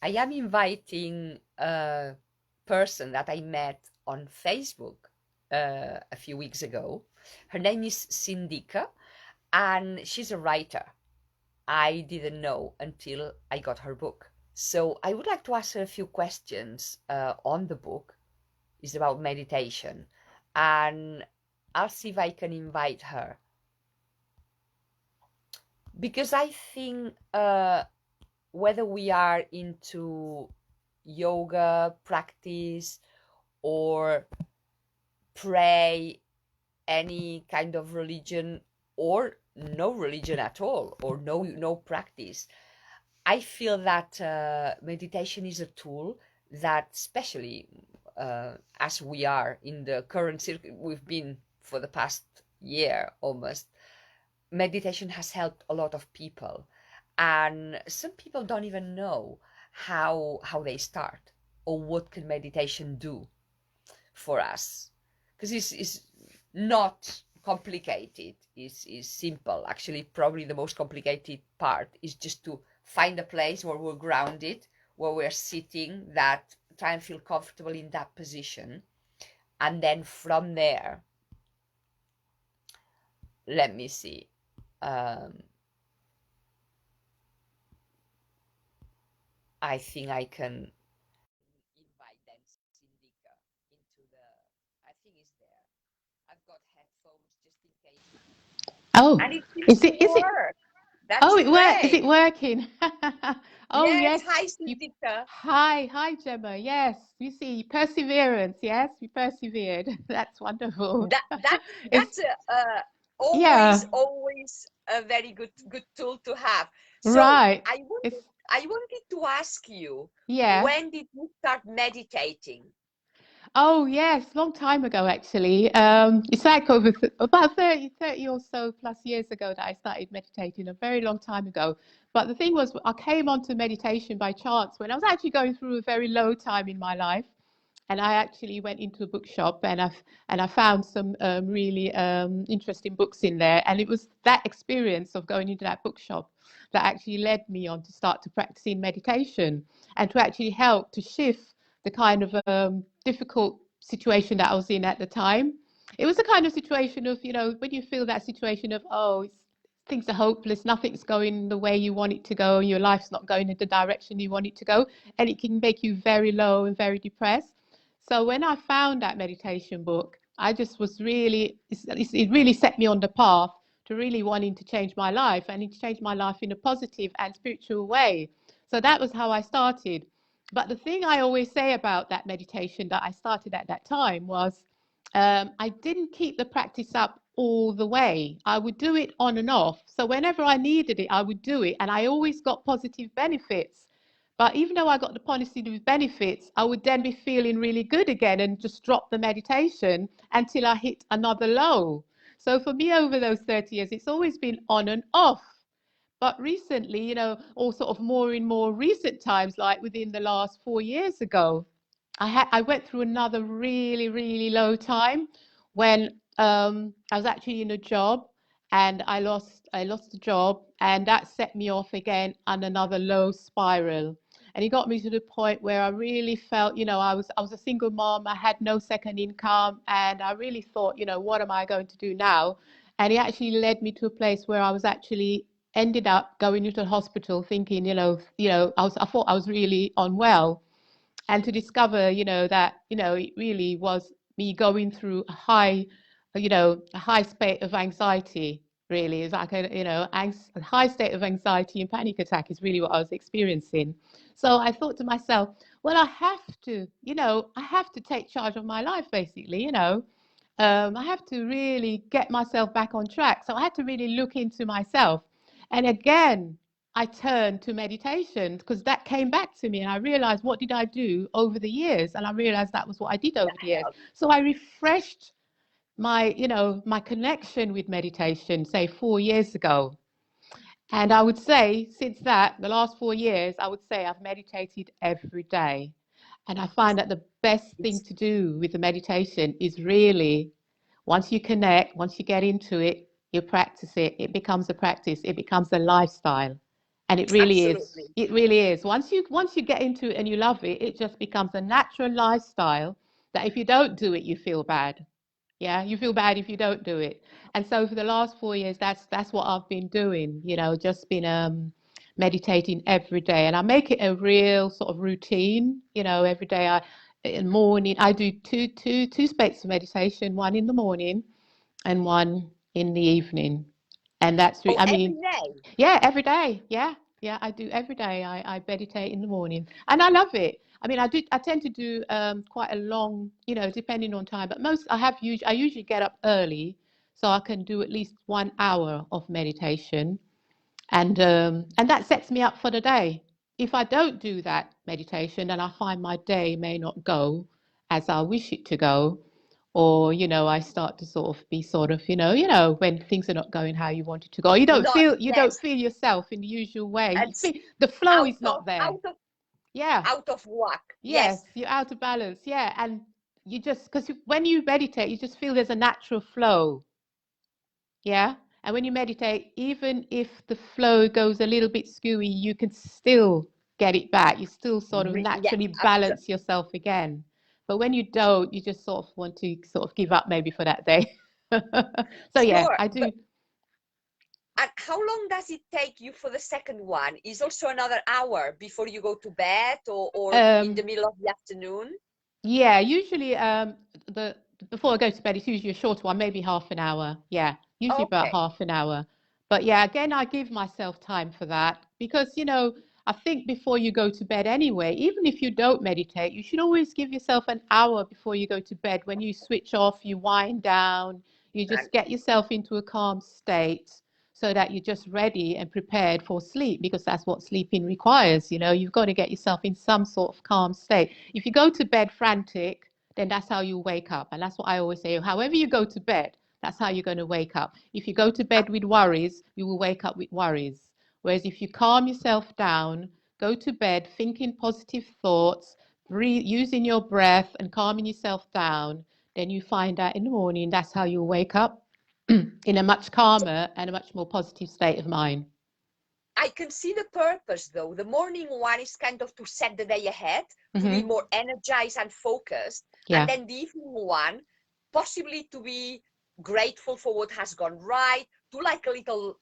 I am inviting a person that I met on Facebook a few weeks ago. Her name is Zindika, and she's a writer. I didn't know until I got her book. So I would like to ask her a few questions on the book. It's about meditation, and I'll see if I can invite her because I think whether we are into yoga practice or pray, any kind of religion, or no religion at all, or no practice, I feel that meditation is a tool that, especially as we are in the current circuit we've been for the past year almost, meditation has helped a lot of people, and some people don't even know how they start or what can meditation do for us, because it's not complicated. Is simple. Actually, probably the most complicated part is just to find a place where we're grounded, where we're sitting, that try and feel comfortable in that position, and then from there, let me see. I think I can invite then Zindika into the. I think it's there. I've got headphones just in case. Oh, And it seems is to it? Is it? work. Oh, That's it work. Is it great. working? Oh, Yes. yes. Hi, You. Zindika. Hi, Gemma. Yes, you see, perseverance. Yes, we persevered. That's wonderful. That that It's that's always yeah, always a very good tool to have. So right. I It's wanted I wanted to ask you, yeah. when did you start meditating? Oh, yes, long time ago, actually. It's like over th about 30 or so plus years ago that I started meditating, a very long time ago. But the thing was, I came onto meditation by chance when I was actually going through a very low time in my life. And I actually went into a bookshop and I found some really interesting books in there. And it was that experience of going into that bookshop that actually led me on to start to practicing meditation and to actually help to shift the kind of difficult situation that I was in at the time. It was a kind of situation of, when you feel that situation of, oh, things are hopeless, nothing's going the way you want it to go, and your life's not going in the direction you want it to go, and it can make you very low and very depressed. So when I found that meditation book, I just was really, it really set me on the path to really wanting to change my life and to change my life in a positive and spiritual way. So that was how I started. But the thing I always say about that meditation that I started at that time was I didn't keep the practice up all the way. I would do it on and off. So whenever I needed it, I would do it. And I always got positive benefits. But even though I got the positive benefits, I would then be feeling really good again and just drop the meditation until I hit another low. So for me, over those 30 years, it's always been on and off. But recently, or sort of more in more recent times, like within the last 4 years ago, I went through another really, really low time when I was actually in a job and I lost the job, and that set me off again on another low spiral. And it got me to the point where I really felt, I was a single mom, I had no second income, and I really thought, what am I going to do now? And it actually led me to a place where I was actually ended up going into the hospital thinking, I thought I was really unwell, and to discover, that, it really was me going through a high state of anxiety. Really, it's like a high state of anxiety and panic attack is really what I was experiencing. So I thought to myself, well, I have to take charge of my life, basically. I have to really get myself back on track. So I had to really look into myself. And again, I turned to meditation because that came back to me, and I realized, what did I do over the years? And I realized that was what I did over the years. Help. So I refreshed my connection with meditation, say 4 years ago. And I would say since that, the last 4 years, I would say I've meditated every day. And I find that the best thing It's to do with the meditation is really, once you connect, once you get into it, you practice it, it becomes a practice, it becomes a lifestyle. And it really is. Absolutely. It really is. Once you get into it and you love it, it just becomes a natural lifestyle that if you don't do it, you feel bad. Yeah, you feel bad if you don't do it. And so for the last 4 years, that's what I've been doing, just been meditating every day. And I make it a real sort of routine, every day in the morning I do two spaces of meditation, one in the morning and one in the evening. And Oh, I every mean, day. yeah, every day. Yeah. Yeah, I do every day. I meditate in the morning and I love it. I mean, I tend to do quite a long, depending on time, but I usually get up early so I can do at least 1 hour of meditation and that sets me up for the day. If I don't do that meditation, then I find my day may not go as I wish it to go, or I start to sort of be sort of when things are not going how you want it to go. Not, You don't yes. feel yourself in the usual way. You It's feel the flow out is of not there. out of Yeah, out of whack. yes, Yes. you're out of balance. Yeah, and you just because when you meditate, you just feel there's a natural flow. Yeah. And when you meditate, even if the flow goes a little bit skewy, you can still get it back. You still sort of Yeah. naturally balance yourself again. But when you don't, you just sort of want to sort of give up maybe for that day. So yeah, Sure. I But do. and how long does it take you for the second one? Is also another hour before you go to bed, or in the Um, middle of the afternoon? Yeah, usually the before I go to bed, it's usually a short one, maybe half an hour. Yeah, usually about Okay. half an hour. But yeah, again, I give myself time for that because, I think before you go to bed anyway, even if you don't meditate, you should always give yourself an hour before you go to bed. When you switch off, you wind down, you And just get yourself into a calm state so that you're just ready and prepared for sleep because that's what sleeping requires. You've got to get yourself in some sort of calm state. If you go to bed frantic, then that's how you wake up. And that's what I always say. However you go to bed, that's how you're going to wake up. If you go to uh, bed with worries, you will wake up with worries. Whereas if you calm yourself down, go to bed thinking positive thoughts, breathe, using your breath and calming yourself down, then you find out in the morning that's how you'll wake up in a much calmer and a much more positive state of mind. I can see the purpose though. The morning one is kind of to set the day ahead, to be Hmm. more energized and focused. And Yeah, then the evening one, possibly to be grateful for what has gone right, to like a little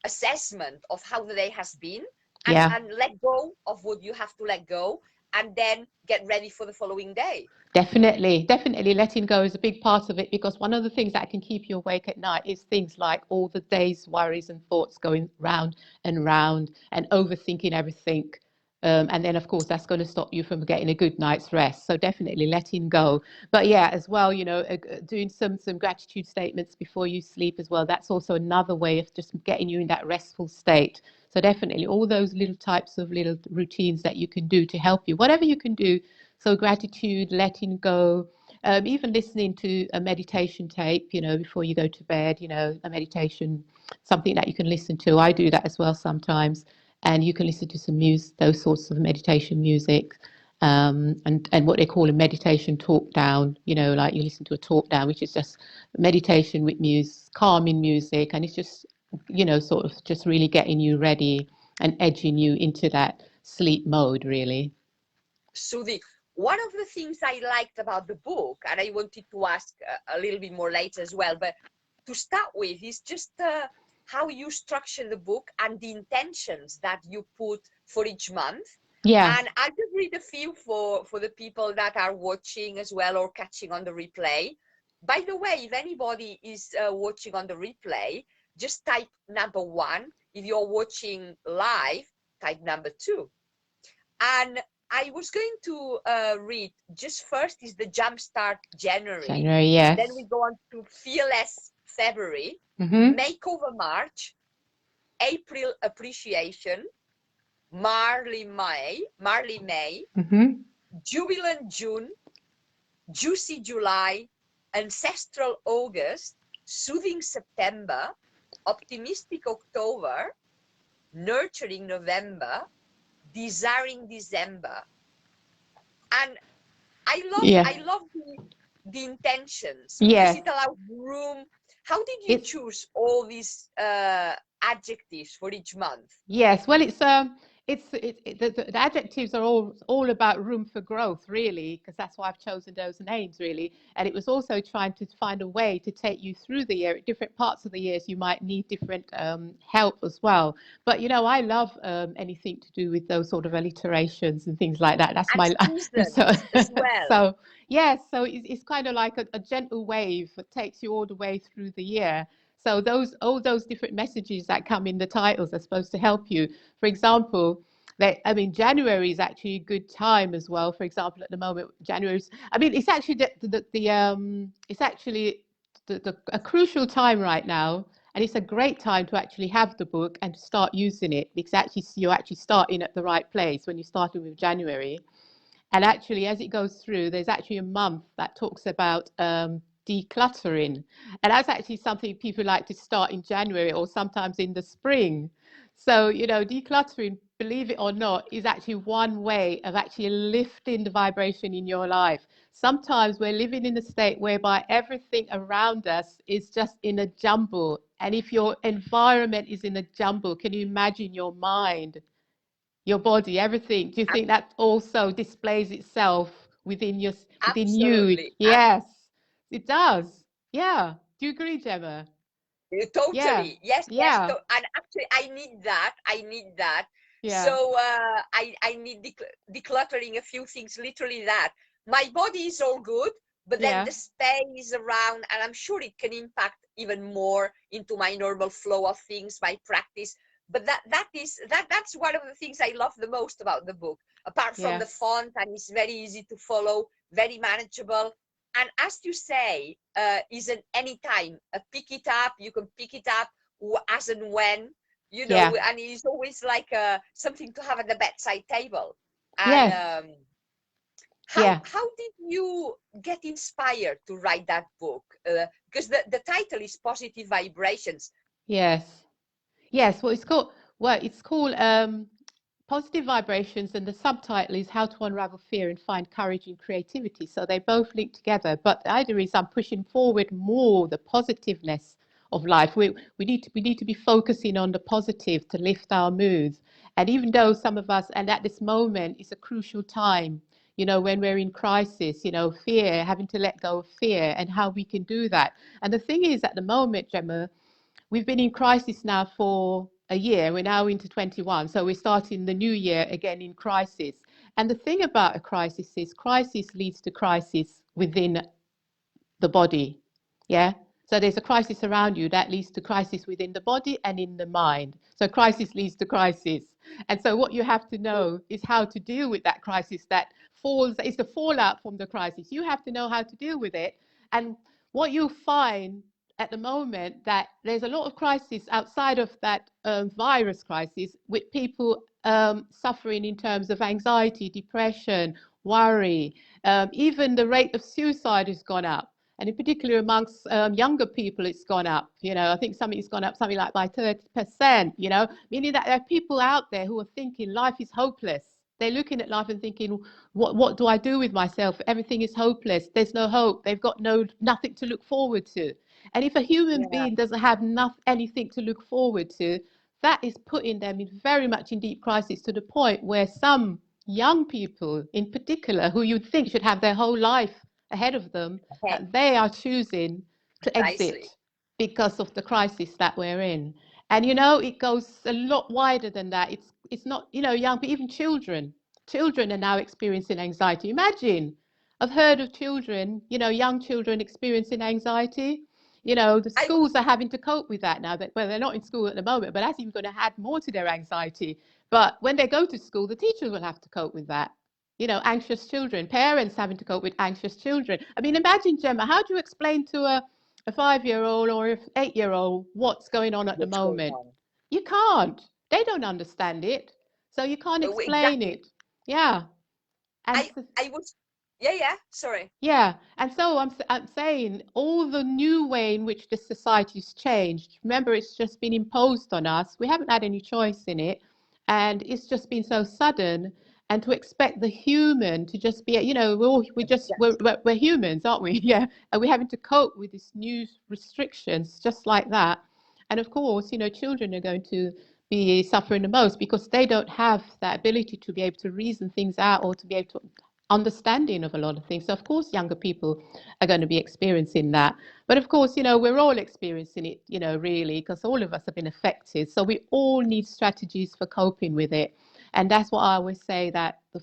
assessment of how the day has been, yeah. and let go of what you have to let go, and then get ready for the following day. Definitely, definitely letting go is a big part of it because one of the things that can keep you awake at night is things like all the day's worries and thoughts going round and overthinking everything. And then, of course, that's going to stop you from getting a good night's rest. So definitely letting go. But yeah, as well, doing some gratitude statements before you sleep as well. That's also another way of just getting you in that restful state. So definitely all those little types of little routines that you can do to help you, whatever you can do, so gratitude, letting go, even listening to a meditation tape, before you go to bed, a meditation, something that you can listen to. I do that as well sometimes. And you can listen to some music, those sorts of meditation music, and what they call a meditation talk down, like you listen to a talk down, which is just meditation with music, calming music. And it's just, sort of just really getting you ready and edging you into that sleep mode, really. So the one of the things I liked about the book, and I wanted to ask a little bit more later as well, but to start with is just how you structure the book and the intentions that you put for each month. Yeah. And I'll just read a few for the people that are watching as well or catching on the replay. By the way, if anybody is watching on the replay, just type number 1. If you're watching live, type number 2. And I was going to read just first is the Jumpstart January, January, then we yes. go on to Fearless February, Mm-hmm. Makeover March, April Appreciation, Marley May, Mm-hmm. Jubilant June, Juicy July, Ancestral August, Soothing September, Optimistic October, Nurturing November, Desiring December. And Yeah. I love the intentions because Yes. it allows room. How did you It's choose all these adjectives for each month. Yes, well, the adjectives are all about room for growth, really, because that's why I've chosen those names, really. And it was also trying to find a way to take you through the year. At different parts of the years, you might need different help as well. But I love anything to do with those sort of alliterations and things like that. That's And my so seasons as well. so yes. So it's kind of like a gentle wave that takes you all the way through the year. So all those different messages that come in the titles are supposed to help you. For example, I mean, January is actually a good time as well. For example, at the moment, January's, I mean, it's actually it's actually a crucial time right now. And it's a great time to actually have the book and to start using it, because actually you're actually starting at the right place when you're starting with January. And actually, as it goes through, there's actually a month that talks about decluttering. And that's actually something people like to start in January or sometimes in the spring. So, decluttering, believe it or not, is actually one way of actually lifting the vibration in your life. Sometimes we're living in a state whereby everything around us is just in a jumble. And if your environment is in a jumble, can you imagine your mind? Your body, everything. Do you think that also displays itself within you? Absolutely. Yes, it does. Yeah. Do you agree, Gemma? Yeah. Totally. Yes, yes. Yeah. And actually, I need that. I need that. Yeah. So I need decluttering a few things, literally that. My body is all good, but then Yeah. the space around, and I'm sure it can impact even more into my normal flow of things, my practice. But that's one of the things I love the most about the book, apart from Yeah. the font, and it's very easy to follow, very manageable. And as you say, isn't any time pick it up, you can pick it up as and when, Yeah. and it's always like something to have at the bedside table. And Yes. how Yeah. how did you get inspired to write that book? Because the title is Positive Vibrations. Yes. Yes. Well, it's called Positive Vibrations, and the subtitle is How to Unravel Fear and Find Courage in Creativity. So they both link together. But the idea is I'm pushing forward more the positiveness of life. We need to be focusing on the positive to lift our moods. And even though some of us, and at this moment, is a crucial time, when we're in crisis, fear, having to let go of fear and how we can do that. And the thing is, at the moment, Gemma, we've been in crisis now for a year. We're now into 21. So we're starting the new year again in crisis. And the thing about a crisis is crisis leads to crisis within the body. Yeah. So there's a crisis around you that leads to crisis within the body and in the mind. So crisis leads to crisis. And so what you have to know is how to deal with that crisis that is the fallout from the crisis. You have to know how to deal with it. And what you find at the moment that there's a lot of crisis outside of that virus crisis with people suffering in terms of anxiety, depression, worry. Even the rate of suicide has gone up, and in particular amongst younger people, it's gone up. I think it's gone up something like by 30%. Meaning that there are people out there who are thinking life is hopeless. They're looking at life and thinking, what do I do with myself? Everything is hopeless. There's no hope. They've got nothing to look forward to. And if a human Yeah, being doesn't have anything to look forward to, that is putting them in very much in deep crisis, to the point where some young people in particular, who you'd think should have their whole life ahead of them, okay, that they are choosing to precisely. exit because of the crisis that we're in. And it goes a lot wider than that. It's not, young, but even children. Children are now experiencing anxiety. Imagine, I've heard of children, young children experiencing anxiety. The I schools are having to cope with that now. Well, they're not in school at the moment, but that's even going to add more to their anxiety. But when they go to school, the teachers will have to cope with that. Anxious children, parents having to cope with anxious children. I mean, imagine, Gemma, how do you explain to a 5-year-old or an 8-year-old what's going on at the what's going moment? on. You can't. They don't understand it. So you can't explain Exactly. it. Yeah. And I I was yeah, yeah, sorry. yeah, and so I'm saying all the new way in which the society's changed. Remember, it's just been imposed on us. We haven't had any choice in it, and it's just been so sudden. And to expect the human to just be, we're humans, aren't we? Yeah, and we're having to cope with these new restrictions just like that. And of course, children are going to be suffering the most because they don't have that ability to be able to reason things out or to be able to understanding of a lot of things. So of course, younger people are going to be experiencing that. But of course, we're all experiencing it, really, because all of us have been affected. So we all need strategies for coping with it. And that's what I always say, that the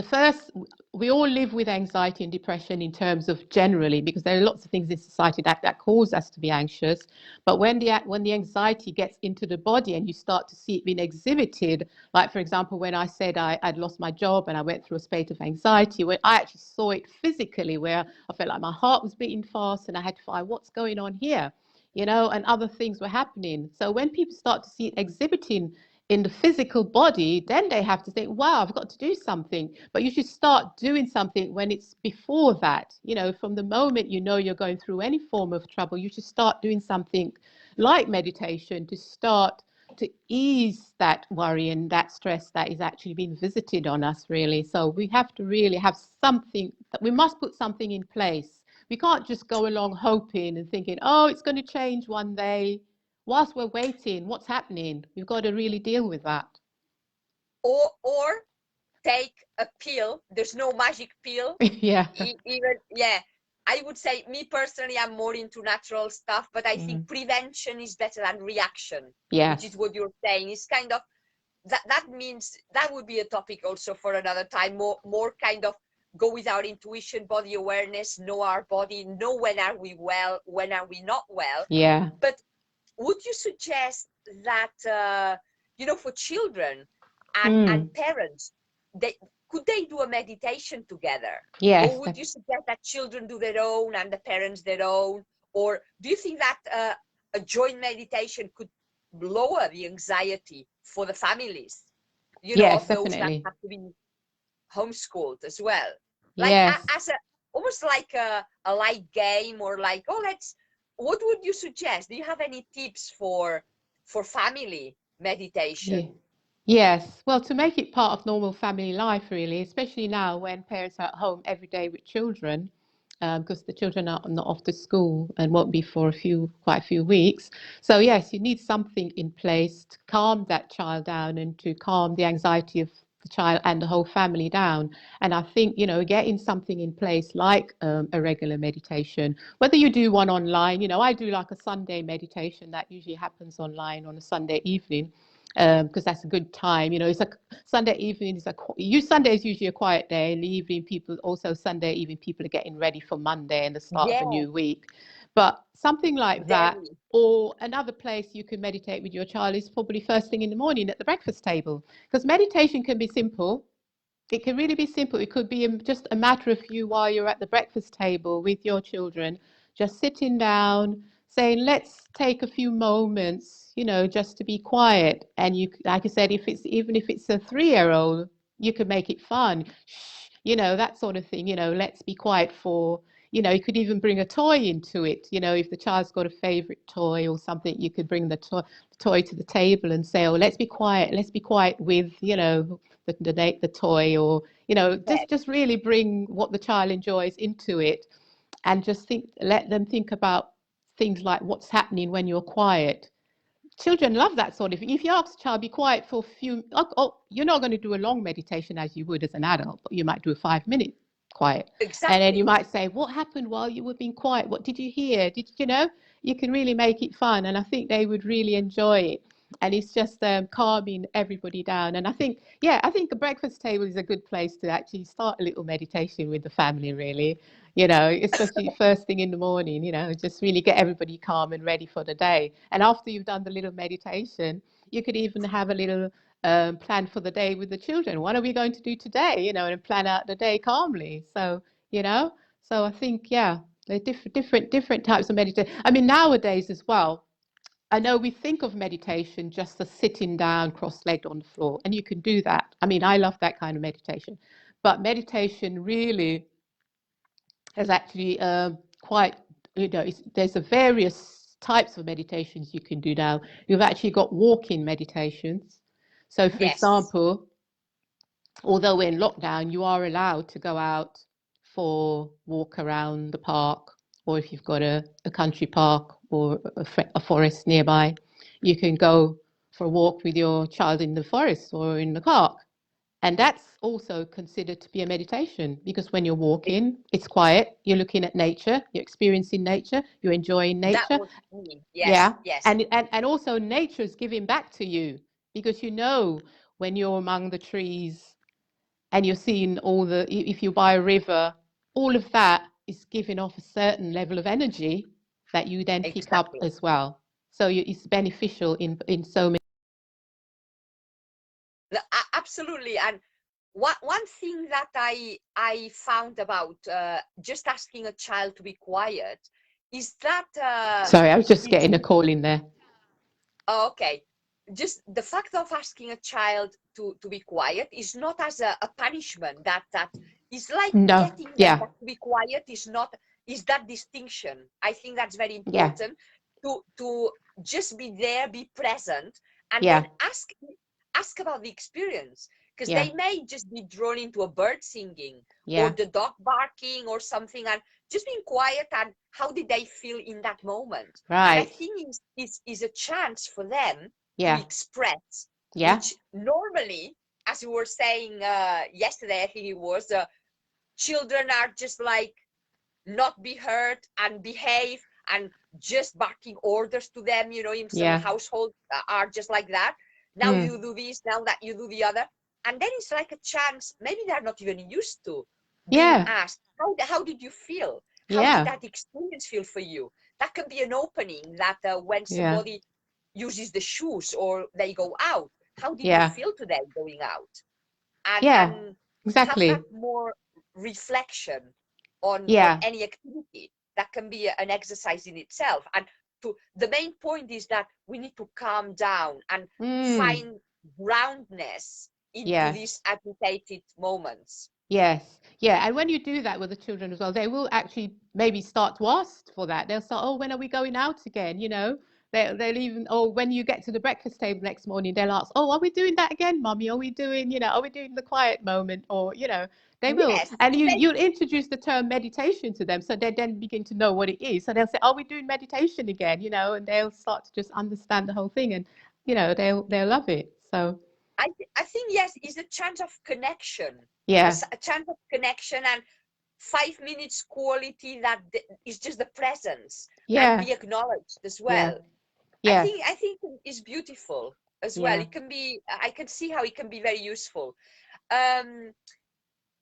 first we all live with anxiety and depression in terms of generally, because there are lots of things in society that cause us to be anxious. But when the anxiety gets into the body and you start to see it being exhibited, like for example, when I said I'd lost my job and I went through a state of anxiety, when I actually saw it physically, where I felt like my heart was beating fast and I had to find what's going on here, and other things were happening. So when people start to see it exhibiting in the physical body, then they have to think, wow, I've got to do something. But you should start doing something when it's before that. From the moment you're going through any form of trouble, you should start doing something like meditation to start to ease that worry and that stress that is actually being visited on us, really. So we have to really have something, that we must put something in place. We can't just go along hoping and thinking, oh, it's going to change one day. Whilst we're waiting, what's happening? We've got to really deal with that. Or take a pill. There's no magic pill. Yeah. Even, yeah, I would say, me personally, I'm more into natural stuff, but I think prevention is better than reaction, which is Yes. what you're saying. It's kind of that means that would be a topic also for another time. More kind of go with our intuition, body awareness, know our body, know when are we well, when are we not well. Yeah. But would you suggest that for children and Mm. parents, they do a meditation together, or Yes. would you suggest that children do their own and the parents their own, or do you think that a joint meditation could lower the anxiety for the families, Yes, of those that definitely. have to be homeschooled as well, like Yes. as a almost like a light game, or like, oh, what would you suggest? Do you have any tips for family Yeah. meditation? Yes. Well, to make it part of normal family life, really, especially now when parents are at home every day with children, because the children are not off to school and won't be for quite a few weeks. So yes, you need something in place to calm that child down and to calm the anxiety of the child and the whole family down. And I think, getting something in place like a regular meditation, whether you do one online, I do like a Sunday meditation that usually happens online on a Sunday evening, because that's a good time. It's like Sunday evening is Sunday is usually a quiet day. In the evening, Sunday evening, people are getting ready for Monday and the start of a Yeah, new week. But something like that, very. or another place you can meditate with your child is probably first thing in the morning at the breakfast table, because meditation can be simple. It can really be simple. It could be just a matter of you while you're at the breakfast table with your children, just sitting down, saying, let's take a few moments, just to be quiet. And like I said, even if it's a 3-year-old, you can make it fun. Shh, that sort of thing, let's be quiet for, you could even bring a toy into it. If the child's got a favorite toy or something, you could bring the toy to the table and say, oh, let's be quiet. Let's be quiet with, the toy, or Yeah, just really bring what the child enjoys into it, and just let them think about things like what's happening when you're quiet. Children love that sort of thing. If you ask a child, be quiet for a few, you're not going to do a long meditation as you would as an adult, but you might do a 5 minute quiet. And then you exactly. might say, what happened while you were being quiet? What did you hear? You can really make it fun. And I think they would really enjoy it. And it's just calming everybody down. And I think a breakfast table is a good place to actually start a little meditation with the family, really. Especially first thing in the morning, just really get everybody calm and ready for the day. And after you've done the little meditation, you could even have a little plan for the day with the children. What are we going to do today? And plan out the day calmly. You know, so I think, yeah, there are different types of meditation. I mean, nowadays as well, I know we think of meditation just as sitting down cross-legged on the floor, and you can do that. I mean, I love that kind of meditation. But meditation really is actually quite, there's a various types of meditations you can do now. You've actually got walking meditations. So, for Yes, example, although we're in lockdown, you are allowed to go out for walk around the park, or if you've got a country park or a forest nearby. You can go for a walk with your child in the forest or in the park. And that's also considered to be a meditation because when you're It, walking, it's quiet, you're looking at nature, you're experiencing nature, you're enjoying that nature. was me. Yes, Yeah. yes, And also nature's giving back to you because you know when you're among the trees and you're seeing all the, if you're by a river, all of that is giving off a certain level of energy that you then pick up exactly. as well. So it's beneficial in so many. Absolutely. And one thing that I found about just asking a child to be quiet is that Sorry, I was just it's getting a call in there. oh, okay. Just the fact of asking a child to be quiet is not as a punishment. That is like No, getting them yeah, that to be quiet is not is that distinction. I think that's very yeah, important to just be there, be present, and then yeah, ask about the experience because yeah, they may just be drawn into a bird singing or yeah, the dog barking or something and just being quiet and how did they feel in that moment, and I right, think is a chance for them to yeah, express, yeah, which normally, as we were saying yesterday, I think it was, children are just like not be heard and behave and just barking orders to them. In some yeah, households are just like that. Now mm, you do this, now that you do the other. And then it's like a chance, maybe they're not even used to being yeah, asked, how did you feel? How did yeah, that experience feel for you? That can be an opening that when yeah, somebody uses the shoes or they go out, how did you yeah, feel today going out? and yeah, and have that exactly, more reflection on yeah, any activity that can be an exercise in itself. And the main point is that we need to calm down and mm, find groundness into yes. these agitated moments. Yes, yeah, and when you do that with the children as well, they will actually maybe start to ask for that. They'll start, oh, when are we going out again? They'll even, or when you get to the breakfast table next morning, they'll ask, oh, are we doing that again, Mummy? Are we doing the quiet moment? Or, they will. Yes, And and then you'll introduce the term meditation to them, so they then begin to know what it is. So they'll say, are we doing meditation again? And they'll start to just understand the whole thing, and they'll love it. So I think yes, is a chance of connection, yeah, a chance of connection and 5 minutes quality that is just the presence and yeah, be acknowledged as yeah, well. yes, I think it's beautiful as well. yeah. It can be, I can see how it can be very useful. Um,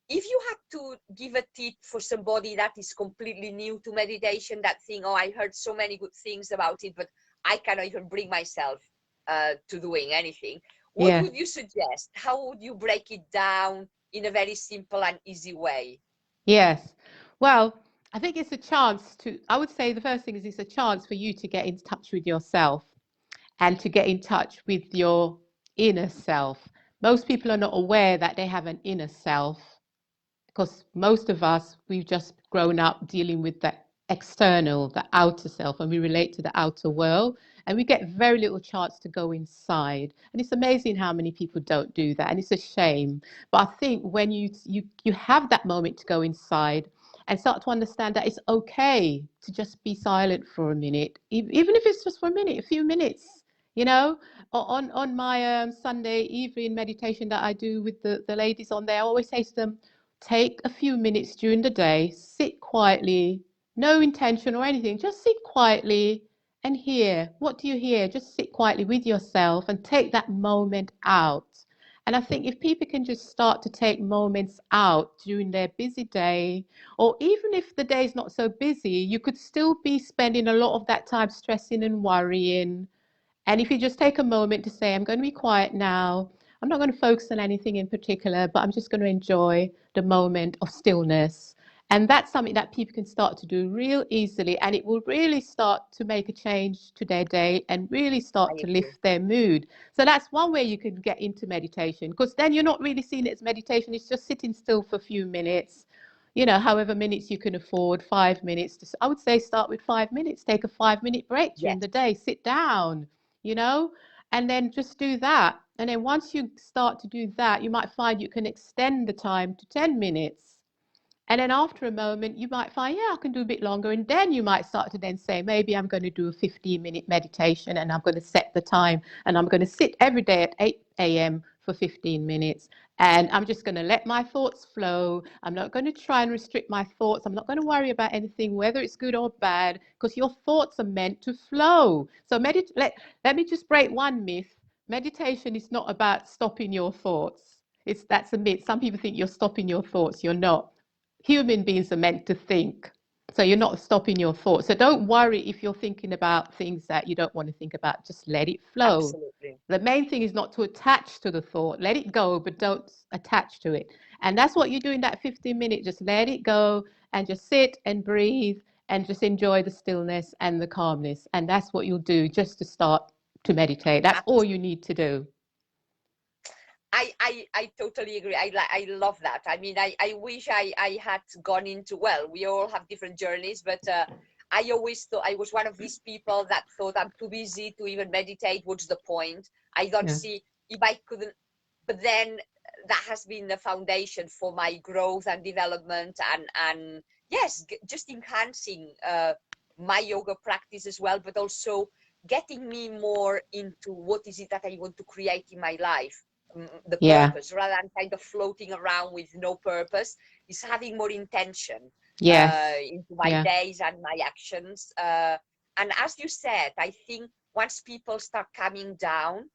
if you had to give a tip for somebody that is completely new to meditation, that thing, oh, I heard so many good things about it, but I cannot even bring myself to doing anything. What Yeah. would you suggest? How would you break it down in a very simple and easy way? Yes. Well, I think it's a chance I would say the first thing is it's a chance for you to get in touch with yourself and to get in touch with your inner self. Most people are not aware that they have an inner self because most of us, we've just grown up dealing with the external, the outer self, and we relate to the outer world. And we get very little chance to go inside. And it's amazing how many people don't do that. And it's a shame. But I think when you have that moment to go inside and start to understand that it's okay to just be silent for a minute, even if it's just for a minute, a few minutes, you know. On my Sunday evening meditation that I do with the ladies on there, I always say to them, take a few minutes during the day, sit quietly, no intention or anything, just sit quietly and hear. What do you hear? Just sit quietly with yourself and take that moment out. And I think if people can just start to take moments out during their busy day, or even if the day is not so busy, you could still be spending a lot of that time stressing and worrying, and if you just take a moment to say, I'm going to be quiet now, I'm not going to focus on anything in particular, but I'm just going to enjoy the moment of stillness. And that's something that people can start to do real easily. And it will really start to make a change to their day and really I start to agree. lift their mood. So that's one way you can get into meditation, because then you're not really seeing it as meditation. It's just sitting still for a few minutes, however minutes you can afford, 5 minutes. I would say start with 5 minutes, take a 5 minute break during Yes, the day, sit down, you know, and then just do that. And then once you start to do that, you might find you can extend the time to 10 minutes. And then after a moment, you might find, yeah, I can do a bit longer. And then you might start to then say, maybe I'm going to do a 15-minute meditation and I'm going to set the time and I'm going to sit every day at 8 a.m. for 15 minutes. And I'm just going to let my thoughts flow. I'm not going to try and restrict my thoughts. I'm not going to worry about anything, whether it's good or bad, because your thoughts are meant to flow. So let me just break one myth. Meditation is not about stopping your thoughts. That's a myth. Some people think you're stopping your thoughts. You're not. Human beings are meant to think. So you're not stopping your thoughts. So don't worry if you're thinking about things that you don't want to think about. Just let it flow. Absolutely. The main thing is not to attach to the thought. Let it go, but don't attach to it. And that's what you do in that 15 minutes. Just let it go and just sit and breathe and just enjoy the stillness and the calmness. And that's what you'll do just to start to meditate. That's all you need to do. I totally agree. I love that. I mean, I wish I had gone into, well, we all have different journeys, but I always thought I was one of these people that thought I'm too busy to even meditate. What's the point? I don't Yeah. see if I couldn't, but then that has been the foundation for my growth and development and yes, just enhancing my yoga practice as well, but also getting me more into what is it that I want to create in my life, the Yeah. purpose, rather than kind of floating around with no purpose, is having more intention Yes. into my Yeah. days and my actions. And as you said, I think once people start coming down,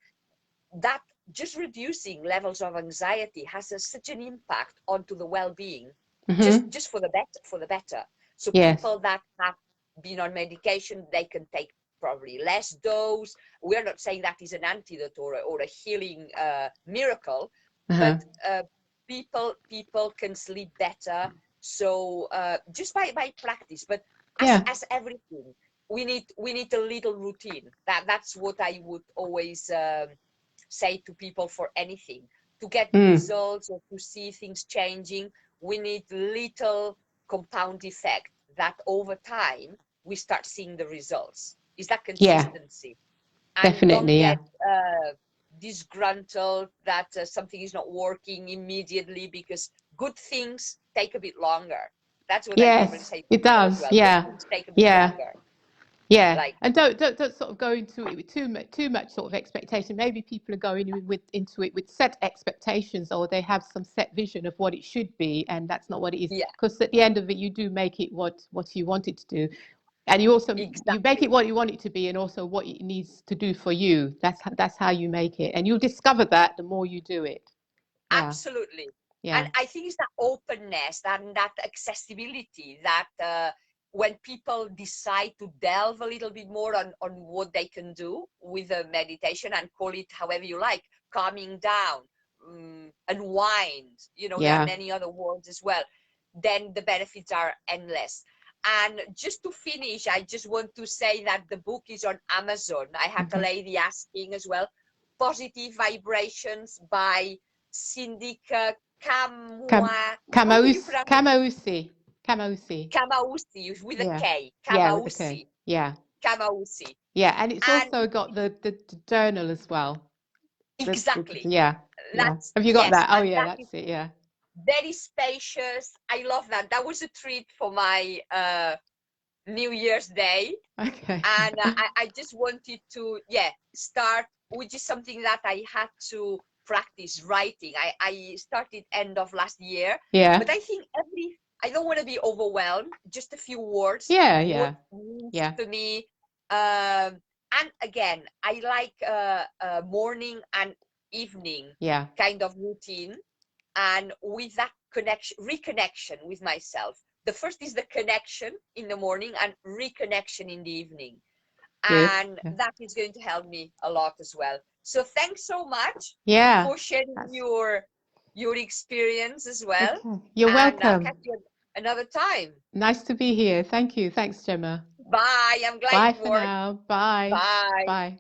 that just reducing levels of anxiety has such an impact onto the well-being, Mm-hmm. just for the better, for the better. So Yes. people that have been on medication, they can take probably less dose. We're not saying that is an antidote or a healing miracle, but Uh-huh. people can sleep better. So just by practice, but Yeah. as everything, we need a little routine. That's what I would always say to people for anything. To get Mm. results or to see things changing, we need little compound effect that over time we start seeing the results. Is that Yeah. consistency? And don't Definitely. Yeah. get disgruntled that something is not working immediately, because good things take a bit longer. That's what I normally Yes, say to it people as does. well. Good Yeah. things take a bit Yeah. longer. Yeah. Like, And don't sort of go into it with too much sort of expectation. Maybe people are going into it with set expectations, or they have some set vision of what it should be, and that's not what it is. yeah, Because at the end of it, you do make it what you want it to do, and you make it exactly. what you want it to be, and also what it needs to do for you. That's how you make it, and you'll discover that the more you do it. Yeah. Absolutely. And Yeah. I think it's that openness and that accessibility that when people decide to delve a little bit more on what they can do with the meditation, and call it however you like, calming down, unwind, there are Yeah. many other words as well, then the benefits are endless. And just to finish, I just want to say that the book is on Amazon. I had a Hmm. lady asking as well. Positive Vibrations by Zindika Kam Kamwa. How do you Kamausi. pronounce it? Kamausi. Kamausi. Kamausi with a Yeah. K. Yeah, with the K. Kamausi. Yeah. Kamausi. Yeah, and it's And also got the journal as well. exactly. Yeah. Yeah. That's, Have you got yes. that? Oh And yeah, that is that's it. Yeah. very spacious. I love that. That was a treat for my New Year's Day. Okay. And I just wanted to, yeah, start, which is something that I had to practice writing. I started end of last year, Yeah. but I think I don't want to be overwhelmed. Just a few words, Yeah, what yeah. means Yeah. to me. And again, I like morning and evening Yeah. kind of routine, and with that reconnection with myself. The first is the connection in the morning and reconnection in the evening, Good. and Yeah. that is going to help me a lot as well. So thanks so much Yeah. for sharing That's your experience as well, okay. You're and I'll welcome. catch you another time. Nice to be here. Thank you. Thanks, Gemma. Bye. I'm glad Bye it for worked. now. Bye. Bye. Bye.